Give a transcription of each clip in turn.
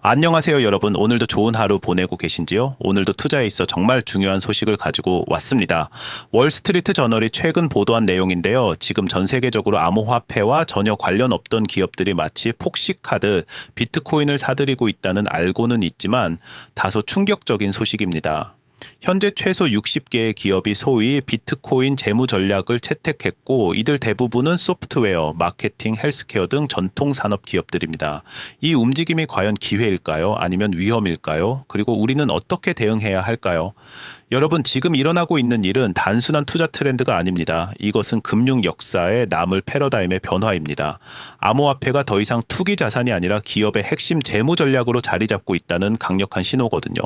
안녕하세요, 여러분. 오늘도 좋은 하루 보내고 계신지요? 오늘도 투자에 있어 정말 중요한 소식을 가지고 왔습니다. 월스트리트 저널이 최근 보도한 내용인데요. 지금 전 세계적으로 암호화폐와 전혀 관련 없던 기업들이 마치 폭식하듯 비트코인을 사들이고 있다는 알고는 있지만 다소 충격적인 소식입니다. 현재 최소 60개의 기업이 소위 비트코인 재무 전략을 채택했고, 이들 대부분은 소프트웨어, 마케팅, 헬스케어 등 전통 산업 기업들입니다. 이 움직임이 과연 기회일까요? 아니면 위험일까요? 그리고 우리는 어떻게 대응해야 할까요? 여러분, 지금 일어나고 있는 일은 단순한 투자 트렌드가 아닙니다. 이것은 금융 역사의 남을 패러다임의 변화입니다. 암호화폐가 더 이상 투기 자산이 아니라 기업의 핵심 재무 전략으로 자리 잡고 있다는 강력한 신호거든요.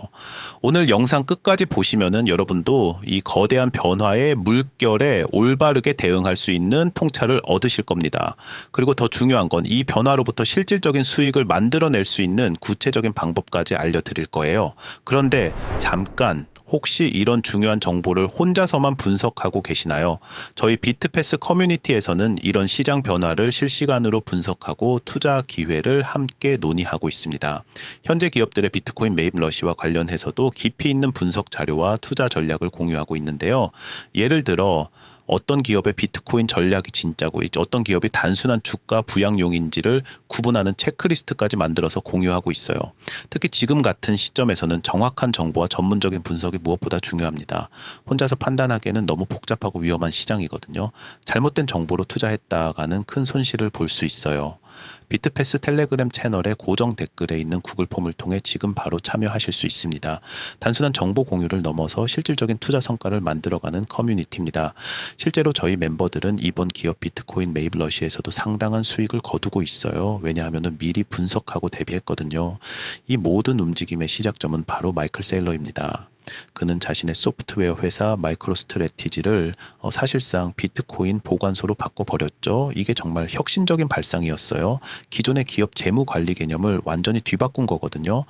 오늘 영상 끝까지 보시면은 여러분도 이 거대한 변화의 물결에 올바르게 대응할 수 있는 통찰을 얻으실 겁니다. 그리고 더 중요한 건 이 변화로부터 실질적인 수익을 만들어낼 수 있는 구체적인 방법까지 알려드릴 거예요. 그런데 잠깐, 혹시 이런 중요한 정보를 혼자서만 분석하고 계시나요? 저희 비트패스 커뮤니티에서는 이런 시장 변화를 실시간으로 분석하고 투자 기회를 함께 논의하고 있습니다. 현재 기업들의 비트코인 매입 러시와 관련해서도 깊이 있는 분석 자료와 투자 전략을 공유하고 있는데요. 예를 들어 어떤 기업의 비트코인 전략이 진짜고 어떤 기업이 단순한 주가 부양용인지를 구분하는 체크리스트까지 만들어서 공유하고 있어요. 특히 지금 같은 시점에서는 정확한 정보와 전문적인 분석이 무엇보다 중요합니다. 혼자서 판단하기에는 너무 복잡하고 위험한 시장이거든요. 잘못된 정보로 투자했다가는 큰 손실을 볼 수 있어요. 비트패스 텔레그램 채널의 고정 댓글에 있는 구글 폼을 통해 지금 바로 참여하실 수 있습니다. 단순한 정보 공유를 넘어서 실질적인 투자 성과를 만들어가는 커뮤니티입니다. 실제로 저희 멤버들은 이번 기업 비트코인 매입 러시에서도 상당한 수익을 거두고 있어요. 왜냐하면 미리 분석하고 대비했거든요. 이 모든 움직임의 시작점은 바로 마이클 셀러입니다. 그는 자신의 소프트웨어 회사 마이크로스트래티지를 사실상 비트코인 보관소로 바꿔버렸죠. 이게 정말 혁신적인 발상이었어요. 기존의 기업 재무 관리 개념을 완전히 뒤바꾼 거거든요.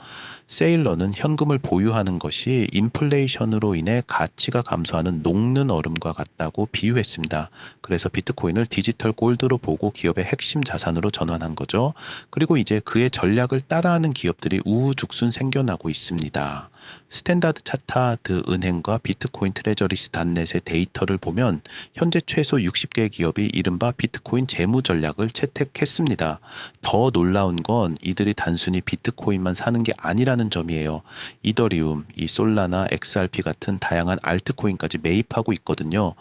세일러는 현금을 보유하는 것이 인플레이션으로 인해 가치가 감소하는 녹는 얼음과 같다고 비유했습니다. 그래서 비트코인을 디지털 골드로 보고 기업의 핵심 자산으로 전환한 거죠. 그리고 이제 그의 전략을 따라하는 기업들이 우후죽순 생겨나고 있습니다. 스탠다드 차타드 은행과 비트코인 트레저리스 단넷의 데이터를 보면 현재 최소 60개 기업이 이른바 비트코인 재무 전략을 채택했습니다. 더 놀라운 건 이들이 단순히 비트코인만 사는 게 아니라는 점이에요. 이더리움, 이 솔라나, XRP 같은 다양한 알트코인까지 매입하고 있거든요.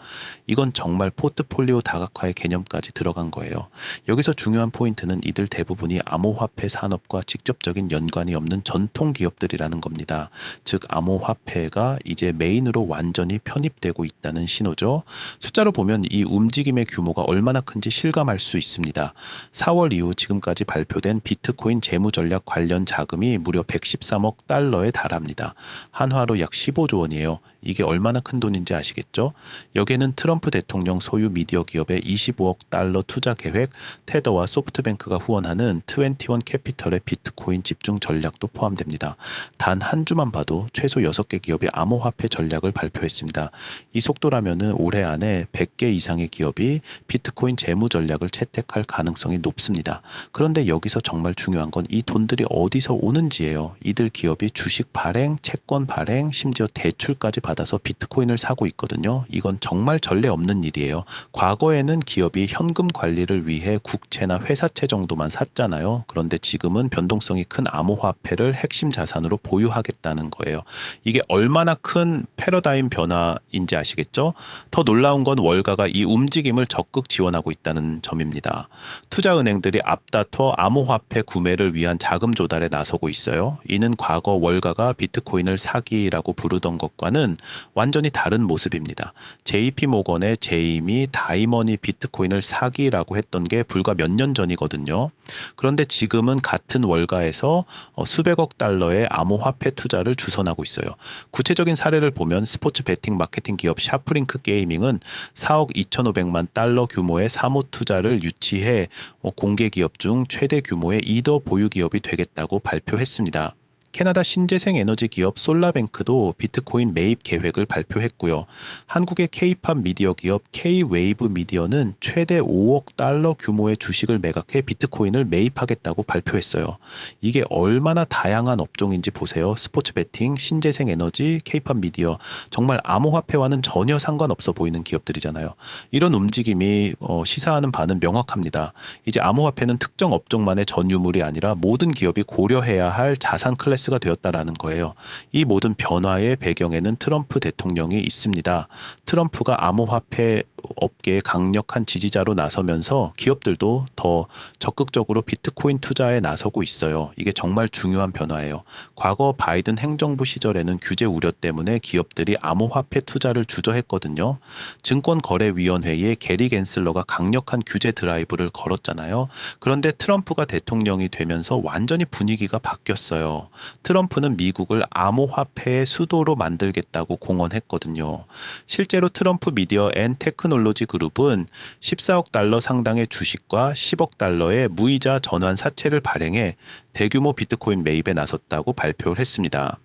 이건 정말 포트폴리오 다각화의 개념까지 들어간 거예요. 여기서 중요한 포인트는 이들 대부분이 암호화폐 산업과 직접적인 연관이 없는 전통 기업들이라는 겁니다. 즉 암호화폐가 이제 메인으로 완전히 편입되고 있다는 신호죠. 숫자로 보면 이 움직임의 규모가 얼마나 큰지 실감할 수 있습니다. 4월 이후 지금까지 발표된 비트코인 재무 전략 관련 자금이 무려 113억 달러에 달합니다. 한화로 약 15조 원이에요. 이게 얼마나 큰 돈인지 아시겠죠? 여기에는 트럼프 대통령 소유 미디어 기업의 25억 달러 투자 계획, 테더와 소프트뱅크가 후원하는 21 캐피털의 비트코인 집중 전략도 포함됩니다. 단 한 주만 봐도 최소 6개 기업이 암호화폐 전략을 발표했습니다. 이 속도라면은 올해 안에 100개 이상의 기업이 비트코인 재무 전략을 채택할 가능성이 높습니다. 그런데 여기서 정말 중요한 건 이 돈들이 어디서 오는지예요. 이들 기업이 주식 발행, 채권 발행, 심지어 대출까지 받아서 비트코인을 사고 있거든요. 이건 정말 전례 없는 일이에요. 과거에는 기업이 현금 관리를 위해 국채나 회사채 정도만 샀잖아요. 그런데 지금은 변동성이 큰 암호화폐를 핵심 자산으로 보유하겠다는 거예요. 이게 얼마나 큰 패러다임 변화인지 아시겠죠? 더 놀라운 건 월가가 이 움직임을 적극 지원하고 있다는 점입니다. 투자은행들이 앞다퉈 암호화폐 구매를 위한 자금 조달에 나서고 있어요. 이는 과거 월가가 비트코인을 사기라고 부르던 것과는 완전히 다른 모습입니다. JP모건의 제임이 다이머니 비트코인을 사기라고 했던 게 불과 몇 년 전이거든요. 그런데 지금은 같은 월가에서 수백억 달러의 암호화폐 투자를 주선하고 있어요. 구체적인 사례를 보면 스포츠 베팅 마케팅 기업 샤프링크 게이밍은 4억 2,500만 달러 규모의 사모 투자를 유치해 공개 기업 중 최대 규모의 이더 보유 기업이 되겠다고 발표했습니다. 캐나다 신재생 에너지 기업 솔라뱅크도 비트코인 매입 계획을 발표했고요. 한국의 K-팝 미디어 기업 K-웨이브 미디어는 최대 5억 달러 규모의 주식을 매각해 비트코인을 매입하겠다고 발표했어요. 이게 얼마나 다양한 업종인지 보세요. 스포츠 베팅, 신재생 에너지, K-팝 미디어, 정말 암호화폐와는 전혀 상관없어 보이는 기업들이잖아요. 이런 움직임이 시사하는 바는 명확합니다. 이제 암호화폐는 특정 업종만의 전유물이 아니라 모든 기업이 고려해야 할 자산 클래스가 되었다라는 거예요. 이 모든 변화의 배경에는 트럼프 대통령이 있습니다. 트럼프가 암호화폐 업계의 강력한 지지자로 나서면서 기업들도 더 적극적으로 비트코인 투자에 나서고 있어요. 이게 정말 중요한 변화예요. 과거 바이든 행정부 시절에는 규제 우려 때문에 기업들이 암호화폐 투자를 주저했거든요. 증권거래위원회에 게리 갠슬러가 강력한 규제 드라이브를 걸었잖아요. 그런데 트럼프가 대통령이 되면서 완전히 분위기가 바뀌었어요. 트럼프는 미국을 암호화폐의 수도로 만들겠다고 공언했거든요. 실제로 트럼프 미디어 앤 테크놀로지 그룹은 14억 달러 상당의 주식과 10억 달러의 무이자 전환 사채를 발행해 대규모 비트코인 매입에 나섰다고 발표를 했습니다.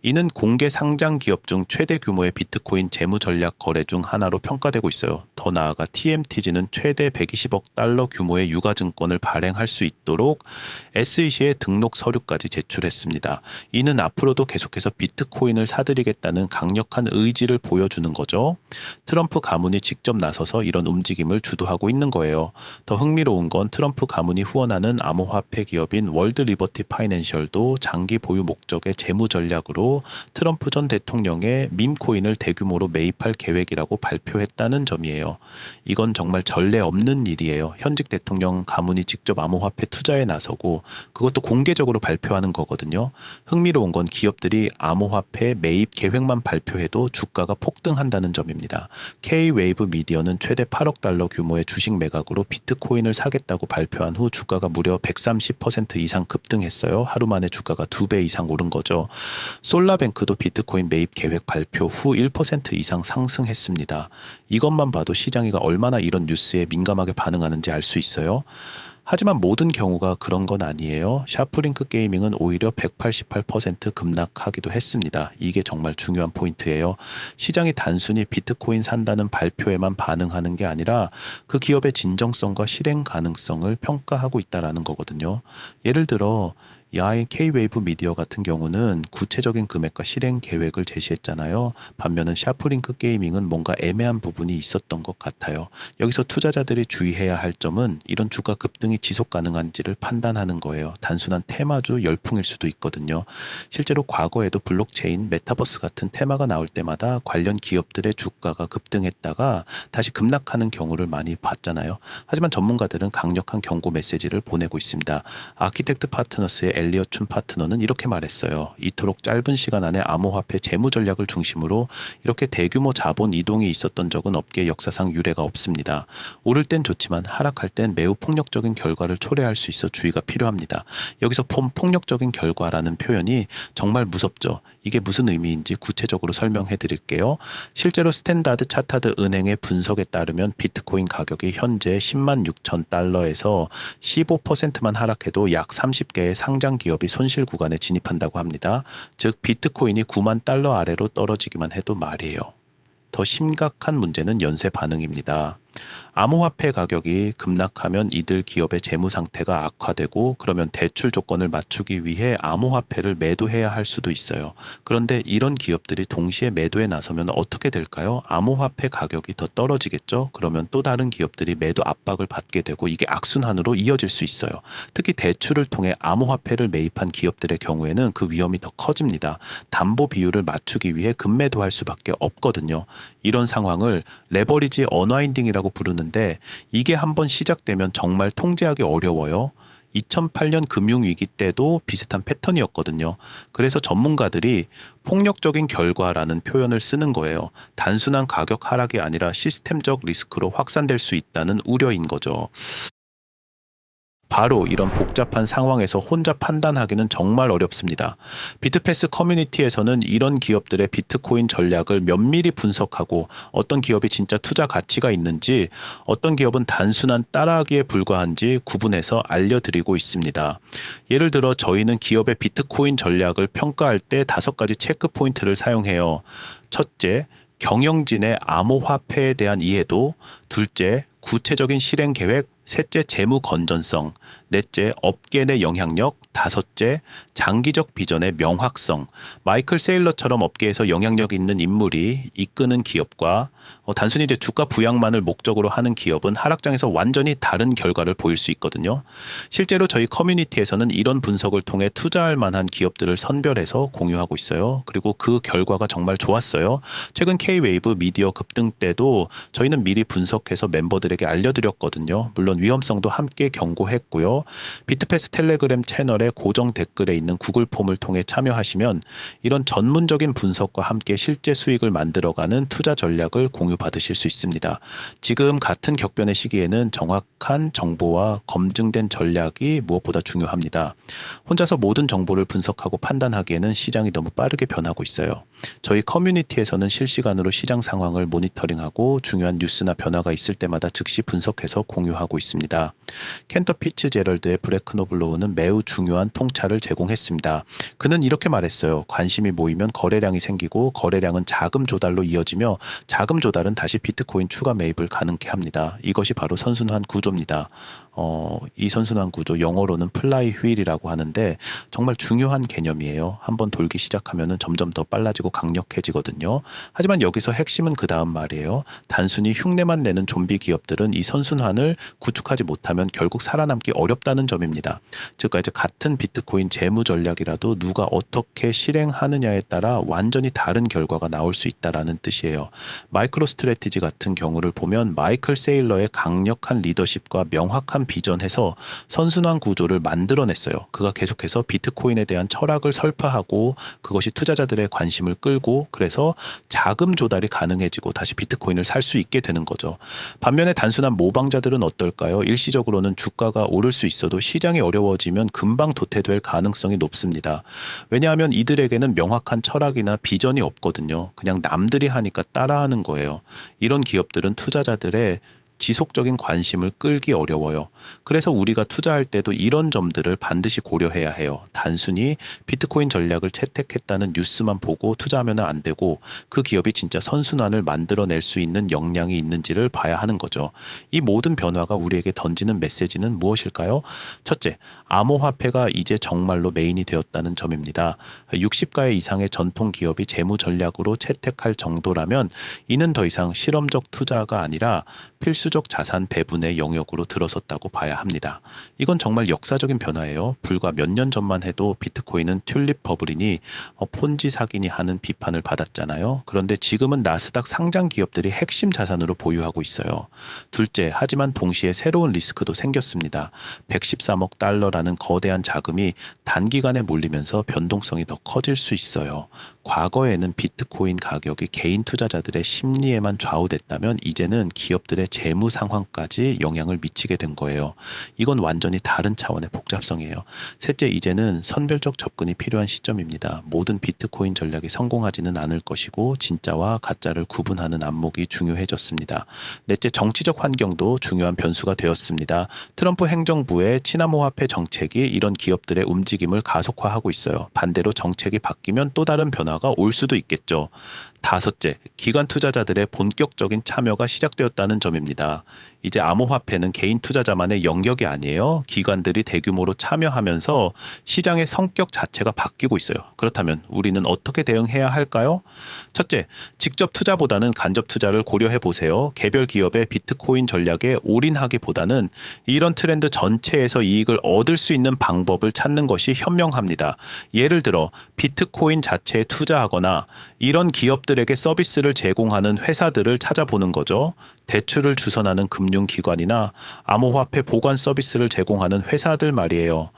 이는 공개 상장 기업 중 최대 규모의 비트코인 재무 전략 거래 중 하나로 평가되고 있어요. 더 나아가 TMTG는 최대 120억 달러 규모의 유가증권을 발행할 수 있도록 SEC에 등록 서류까지 제출했습니다. 이는 앞으로도 계속해서 비트코인을 사들이겠다는 강력한 의지를 보여주는 거죠. 트럼프 가문이 직접 나서서 이런 움직임을 주도하고 있는 거예요. 더 흥미로운 건 트럼프 가문이 후원하는 암호화폐 기업인 월드 리버티 파이낸셜도 장기 보유 목적의 재무 전략으로 트럼프 전 대통령의 밈코인을 대규모로 매입할 계획이라고 발표했다는 점이에요. 이건 정말 전례 없는 일이에요. 현직 대통령 가문이 직접 암호화폐 투자에 나서고 그것도 공개적으로 발표하는 거거든요. 흥미로운 건 기업들이 암호화폐 매입 계획만 발표해도 주가가 폭등한다는 점입니다. K-웨이브 미디어는 최대 8억 달러 규모의 주식 매각으로 비트코인을 사겠다고 발표한 후 주가가 무려 130% 이상 급등했어요. 하루 만에 주가가 2배 이상 오른 거죠. 솔라뱅크도 비트코인 매입 계획 발표 후 1% 이상 상승했습니다. 이것만 봐도 시장이가 얼마나 이런 뉴스에 민감하게 반응하는지 알 수 있어요. 하지만 모든 경우가 그런 건 아니에요. 샤프링크 게이밍은 오히려 188% 급락하기도 했습니다. 이게 정말 중요한 포인트예요. 시장이 단순히 비트코인 산다는 발표에만 반응하는 게 아니라 그 기업의 진정성과 실행 가능성을 평가하고 있다는 거거든요. 예를 들어 K-웨이브 미디어 같은 경우는 구체적인 금액과 실행 계획을 제시했잖아요. 반면은 샤프링크 게이밍은 뭔가 애매한 부분이 있었던 것 같아요. 여기서 투자자들이 주의해야 할 점은 이런 주가 급등이 지속 가능한지를 판단하는 거예요. 단순한 테마주 열풍일 수도 있거든요. 실제로 과거에도 블록체인, 메타버스 같은 테마가 나올 때마다 관련 기업들의 주가가 급등했다가 다시 급락하는 경우를 많이 봤잖아요. 하지만 전문가들은 강력한 경고 메시지를 보내고 있습니다. 아키텍트 파트너스의 엘리엇 춘 파트너는 이렇게 말했어요. 이토록 짧은 시간 안에 암호화폐 재무 전략을 중심으로 이렇게 대규모 자본 이동이 있었던 적은 업계 역사상 유례가 없습니다. 오를 땐 좋지만 하락할 땐 매우 폭력적인 결과를 초래할 수 있어 주의가 필요합니다. 여기서 폭력적인 결과라는 표현이 정말 무섭죠. 이게 무슨 의미인지 구체적으로 설명해 드릴게요. 실제로 스탠다드 차타드 은행의 분석에 따르면 비트코인 가격이 현재 10만 6천 달러에서 15%만 하락해도 약 30개의 상장 기업이 손실 구간에 진입한다고 합니다. 즉 비트코인이 9만 달러 아래로 떨어지기만 해도 말이에요. 더 심각한 문제는 연쇄 반응입니다. 암호화폐 가격이 급락하면 이들 기업의 재무 상태가 악화되고 그러면 대출 조건을 맞추기 위해 암호화폐를 매도해야 할 수도 있어요. 그런데 이런 기업들이 동시에 매도에 나서면 어떻게 될까요? 암호화폐 가격이 더 떨어지겠죠? 그러면 또 다른 기업들이 매도 압박을 받게 되고 이게 악순환으로 이어질 수 있어요. 특히 대출을 통해 암호화폐를 매입한 기업들의 경우에는 그 위험이 더 커집니다. 담보 비율을 맞추기 위해 급매도할 수밖에 없거든요. 이런 상황을 레버리지 언와인딩이라고 부르는데 이게 한번 시작되면 정말 통제하기 어려워요. 2008년 금융위기 때도 비슷한 패턴이었거든요. 그래서 전문가들이 폭력적인 결과라는 표현을 쓰는 거예요. 단순한 가격 하락이 아니라 시스템적 리스크로 확산될 수 있다는 우려인 거죠. 바로 이런 복잡한 상황에서 혼자 판단하기는 정말 어렵습니다. 비트패스 커뮤니티에서는 이런 기업들의 비트코인 전략을 면밀히 분석하고 어떤 기업이 진짜 투자 가치가 있는지, 어떤 기업은 단순한 따라하기에 불과한지 구분해서 알려드리고 있습니다. 예를 들어 저희는 기업의 비트코인 전략을 평가할 때 5가지 체크 포인트를 사용해요. 첫째, 경영진의 암호화폐에 대한 이해도. 둘째, 구체적인 실행 계획. 셋째, 재무 건전성. 넷째, 업계 내 영향력. 다섯째, 장기적 비전의 명확성. 마이클 세일러처럼 업계에서 영향력 있는 인물이 이끄는 기업과 단순히 이제 주가 부양만을 목적으로 하는 기업은 하락장에서 완전히 다른 결과를 보일 수 있거든요. 실제로 저희 커뮤니티에서는 이런 분석을 통해 투자할 만한 기업들을 선별해서 공유하고 있어요. 그리고 그 결과가 정말 좋았어요. 최근 K-웨이브 미디어 급등 때도 저희는 미리 분석해서 멤버들에게 알려드렸거든요. 물론 위험성도 함께 경고했고요. 비트패스 텔레그램 채널의 고정 댓글에 있는 구글 폼을 통해 참여하시면 이런 전문적인 분석과 함께 실제 수익을 만들어가는 투자 전략을 공유받으실 수 있습니다. 지금 같은 격변의 시기에는 정확한 정보와 검증된 전략이 무엇보다 중요합니다. 혼자서 모든 정보를 분석하고 판단하기에는 시장이 너무 빠르게 변하고 있어요. 저희 커뮤니티에서는 실시간으로 시장 상황을 모니터링하고 중요한 뉴스나 변화가 있을 때마다 즉시 분석해서 공유하고 있습니다. 켄터 피츠제럴드의 브레크노블로우는 매우 중요한 통찰을 제공했습니다. 그는 이렇게 말했어요. 관심이 모이면 거래량이 생기고 거래량은 자금 조달로 이어지며 자금 조달은 다시 비트코인 추가 매입을 가능케 합니다. 이것이 바로 선순환 구조입니다. 이 선순환 구조, 영어로는 플라이 휠이라고 하는데 정말 중요한 개념이에요. 한번 돌기 시작하면 점점 더 빨라지고 강력해지거든요. 하지만 여기서 핵심은 그 다음 말이에요. 단순히 흉내만 내는 좀비 기업들은 이 선순환을 구축하지 못하면 결국 살아남기 어렵다는 점입니다. 즉 이제 같은 비트코인 재무 전략이라도 누가 어떻게 실행하느냐에 따라 완전히 다른 결과가 나올 수 있다라는 뜻이에요. 마이크로 스트래티지 같은 경우를 보면 마이클 세일러의 강력한 리더십과 명확한 비전해서 선순환 구조를 만들어냈어요. 그가 계속해서 비트코인에 대한 철학을 설파하고 그것이 투자자들의 관심을 끌고 그래서 자금 조달이 가능해지고 다시 비트코인을 살 수 있게 되는 거죠. 반면에 단순한 모방자들은 어떨까요? 일시적으로는 주가가 오를 수 있어도 시장이 어려워지면 금방 도태될 가능성이 높습니다. 왜냐하면 이들에게는 명확한 철학이나 비전이 없거든요. 그냥 남들이 하니까 따라하는 거예요. 이런 기업들은 투자자들의 지속적인 관심을 끌기 어려워요. 그래서 우리가 투자할 때도 이런 점들을 반드시 고려해야 해요. 단순히 비트코인 전략을 채택했다는 뉴스만 보고 투자하면 안 되고 그 기업이 진짜 선순환을 만들어낼 수 있는 역량이 있는지를 봐야 하는 거죠. 이 모든 변화가 우리에게 던지는 메시지는 무엇일까요? 첫째, 암호화폐가 이제 정말로 메인이 되었다는 점입니다. 60가의 이상의 전통 기업이 재무 전략으로 채택할 정도라면 이는 더 이상 실험적 투자가 아니라 필수적 자산 배분의 영역으로 들어섰다고 봐야 합니다. 이건 정말 역사적인 변화예요. 불과 몇 년 전만 해도 비트코인은 튤립 버블이니 폰지 사기니 하는 비판을 받았잖아요. 그런데 지금은 나스닥 상장 기업들이 핵심 자산으로 보유하고 있어요. 둘째, 하지만 동시에 새로운 리스크도 생겼습니다. 113억 달러라는 거대한 자금이 단기간에 몰리면서 변동성이 더 커질 수 있어요. 과거에는 비트코인 가격이 개인 투자자들의 심리에만 좌우됐다면 이제는 기업들의 재무 상황까지 영향을 미치게 된 거예요. 이건 완전히 다른 차원의 복잡성이에요. 셋째, 이제는 선별적 접근이 필요한 시점입니다. 모든 비트코인 전략이 성공하지는 않을 것이고 진짜와 가짜를 구분하는 안목이 중요해졌습니다. 넷째, 정치적 환경도 중요한 변수가 되었습니다. 트럼프 행정부의 친암호화폐 정책이 이런 기업들의 움직임을 가속화하고 있어요. 반대로 정책이 바뀌면 또 다른 변화가 올 수도 있겠죠. 다섯째, 기관 투자자들의 본격적인 참여가 시작되었다는 점입니다. 이제 암호화폐는 개인 투자자만의 영역이 아니에요. 기관들이 대규모로 참여하면서 시장의 성격 자체가 바뀌고 있어요. 그렇다면 우리는 어떻게 대응해야 할까요? 첫째, 직접 투자보다는 간접 투자를 고려해 보세요. 개별 기업의 비트코인 전략에 올인하기보다는 이런 트렌드 전체에서 이익을 얻을 수 있는 방법을 찾는 것이 현명합니다. 예를 들어 비트코인 자체에 투자하거나 이런 기업들에게 서비스를 제공하는 회사들을 찾아보는 거죠. 대출을 주선하는 금융기관이나 암호화폐 보관 서비스를 제공하는 회사들 말이에요.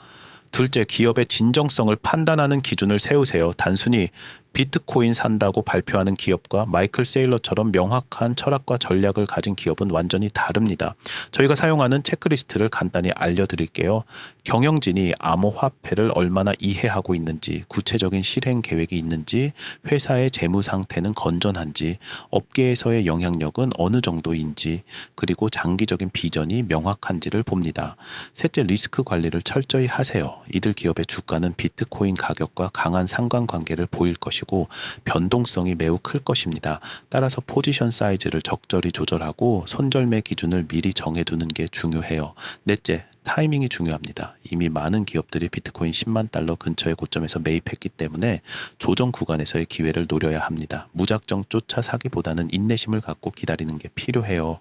둘째, 기업의 진정성을 판단하는 기준을 세우세요. 단순히 비트코인 산다고 발표하는 기업과 마이클 세일러처럼 명확한 철학과 전략을 가진 기업은 완전히 다릅니다. 저희가 사용하는 체크리스트를 간단히 알려드릴게요. 경영진이 암호화폐를 얼마나 이해하고 있는지, 구체적인 실행 계획이 있는지, 회사의 재무 상태는 건전한지, 업계에서의 영향력은 어느 정도인지, 그리고 장기적인 비전이 명확한지를 봅니다. 셋째, 리스크 관리를 철저히 하세요. 이들 기업의 주가는 비트코인 가격과 강한 상관관계를 보일 것이고 변동성이 매우 클 것입니다. 따라서 포지션 사이즈를 적절히 조절하고 손절매 기준을 미리 정해두는 게 중요해요. 넷째, 타이밍이 중요합니다. 이미 많은 기업들이 비트코인 10만 달러 근처의 고점에서 매입했기 때문에 조정 구간에서의 기회를 노려야 합니다. 무작정 쫓아 사기보다는 인내심을 갖고 기다리는 게 필요해요.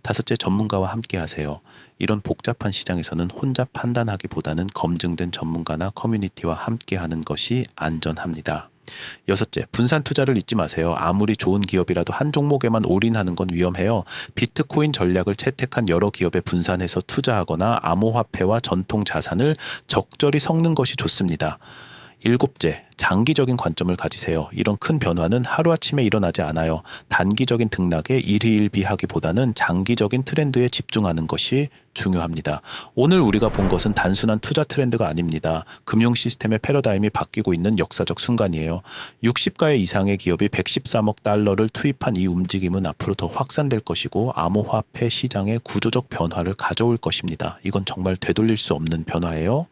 다섯째, 전문가와 함께 하세요. 이런 복잡한 시장에서는 혼자 판단하기보다는 검증된 전문가나 커뮤니티와 함께 하는 것이 안전합니다. 여섯째, 분산 투자를 잊지 마세요. 아무리 좋은 기업이라도 한 종목에만 올인하는 건 위험해요. 비트코인 전략을 채택한 여러 기업에 분산해서 투자하거나 암호화폐와 전통 자산을 적절히 섞는 것이 좋습니다. 일곱째, 장기적인 관점을 가지세요. 이런 큰 변화는 하루아침에 일어나지 않아요. 단기적인 등락에 일희일비하기보다는 장기적인 트렌드에 집중하는 것이 중요합니다. 오늘 우리가 본 것은 단순한 투자 트렌드가 아닙니다. 금융 시스템의 패러다임이 바뀌고 있는 역사적 순간이에요. 60가의 이상의 기업이 113억 달러를 투입한 이 움직임은 앞으로 더 확산될 것이고 암호화폐 시장의 구조적 변화를 가져올 것입니다. 이건 정말 되돌릴 수 없는 변화예요.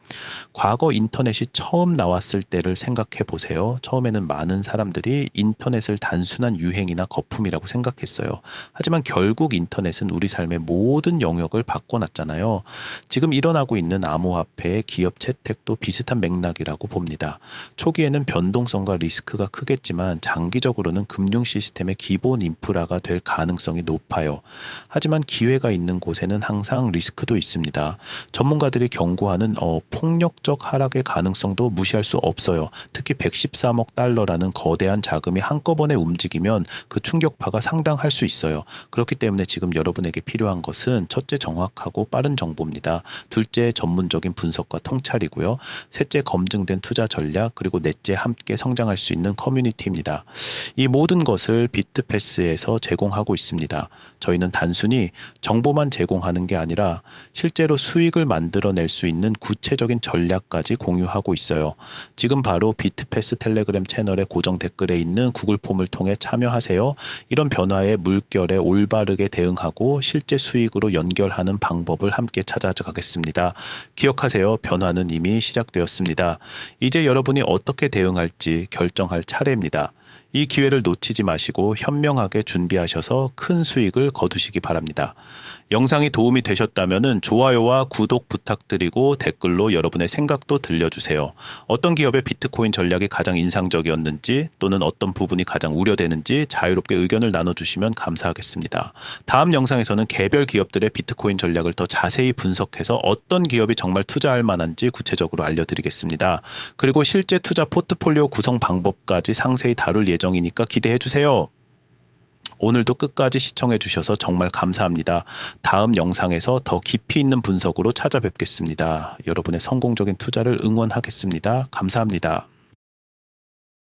과거 인터넷이 처음 나왔을 때를 생각해 보세요. 처음에는 많은 사람들이 인터넷을 단순한 유행이나 거품이라고 생각했어요. 하지만 결국 인터넷은 우리 삶의 모든 영역을 바꿔놨잖아요. 지금 일어나고 있는 암호화폐의 기업 채택도 비슷한 맥락이라고 봅니다. 초기에는 변동성과 리스크가 크겠지만 장기적으로는 금융 시스템의 기본 인프라가 될 가능성이 높아요. 하지만 기회가 있는 곳에는 항상 리스크도 있습니다. 전문가들이 경고하는 폭력적 하락의 가능성도 무시할 수 없어요. 특히 113억 달러라는 거대한 자금이 한꺼번에 움직이면 그 충격파가 상당할 수 있어요. 그렇기 때문에 지금 여러분에게 필요한 것은 첫째, 정확하고 빠른 정보입니다. 둘째, 전문적인 분석과 통찰이고요. 셋째, 검증된 투자 전략, 그리고 넷째, 함께 성장할 수 있는 커뮤니티입니다. 이 모든 것을 비트패스에서 제공하고 있습니다. 저희는 단순히 정보만 제공하는 게 아니라 실제로 수익을 만들어낼 수 있는 구체적인 전략까지 공유하고 있어요. 지금 바로 비트패스 텔레그램 채널의 고정 댓글에 있는 구글 폼을 통해 참여하세요. 이런 변화의 물결에 올바르게 대응하고 실제 수익으로 연결하는 방법을 함께 찾아가겠습니다. 기억하세요. 변화는 이미 시작되었습니다. 이제 여러분이 어떻게 대응할지 결정할 차례입니다. 이 기회를 놓치지 마시고 현명하게 준비하셔서 큰 수익을 거두시기 바랍니다. 영상이 도움이 되셨다면 좋아요와 구독 부탁드리고 댓글로 여러분의 생각도 들려주세요. 어떤 기업의 비트코인 전략이 가장 인상적이었는지 또는 어떤 부분이 가장 우려되는지 자유롭게 의견을 나눠주시면 감사하겠습니다. 다음 영상에서는 개별 기업들의 비트코인 전략을 더 자세히 분석해서 어떤 기업이 정말 투자할 만한지 구체적으로 알려드리겠습니다. 그리고 실제 투자 포트폴리오 구성 방법까지 상세히 다룰 예정이니까 기대해주세요. 오늘도 끝까지 시청해 주셔서 정말 감사합니다. 다음 영상에서 더 깊이 있는 분석으로 찾아뵙겠습니다. 여러분의 성공적인 투자를 응원하겠습니다. 감사합니다.